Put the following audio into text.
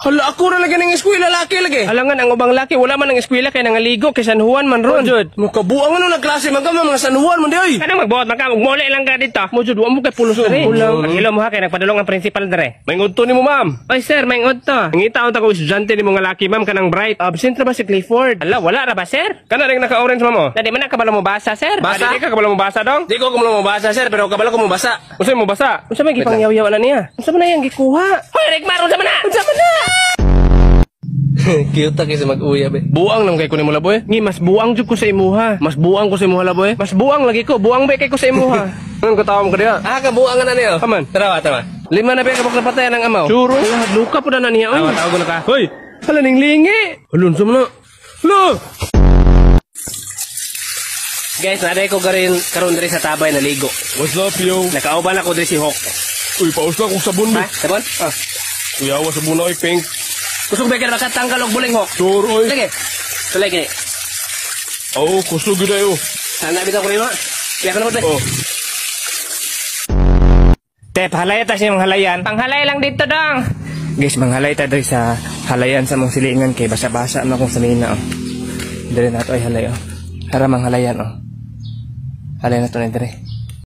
Hala, ako na lagi ng eskwela, laki lagi. Alangan, ang ubang laki, wala man ng eskwela kay nangaligo kay San Juan man ron. Jud. Mukabuang ano na klase man ka mga San Juan man di oy. Kanang magbuhat man ka, magmuli lang ka dito. Mo jud, wa mo kay pulos dere. Magilo mo ha kay nagpadulong ang principal dere. Maingod to nimo, ma'am. Oy sir, maingod to. Ngita unta ko estudyante nimo nga laki, ma'am, kanang bright. Absent ra ba si Clifford? Ala, wala ra ba sir? Kana ring naka-orange ma'am. Dadi man kabalo mo basa sir. Basa? Di ka kabalo mo basa dong? Di ko kumlo mabasa sir, pero kabalo ko mabasa. Unsa mo basa? Unsa may gipangyaw-yaw na niya? Unsa man na yang gikuha? Hoy, Regmar, unsa man na? Unsa man na? Cute ta kasi mag-uya be. Buang lang kay ko nimo laboy. Ngi mas buang jud ko sa imuha. Mas buang ko sa imuha laboy. Mas buang lagi ko. Buang ba kay ko sa imuha. Anong katawa mo ka diha? Kabuangan na niyo. Kaman. Tara. 5 na ba kabuk na patayan ng amaw? Suro. Luka po na niya. Oy. Tawag ko na ka. Hoy. Hala ning lingi. Hulun sa mo. Lo. Guys, naday ko karon diri sa tabay na ligo. What's up, yo? Nakauban ako diri si Hawk. Uy, paus na kung sabon, Ha? be. Sabon? Uyawa sa muna kay Pink. Kusog ba ka makatanggal og buling Hawk? Sure, oy. Sige. Tulay kini. Oo, kusog yun na, yo. Sana bitaw ko nimo. Kaya ko na mo. Oh. Tep, halaya ta siyang halayan. Panghalay lang dito dong. Guys, manghalay ta diri sa halayan sa mong silingan kay basa-basa na kung sanina oh. Diri na to ay halay oh. Para manghalayan oh. Halay na to na diri.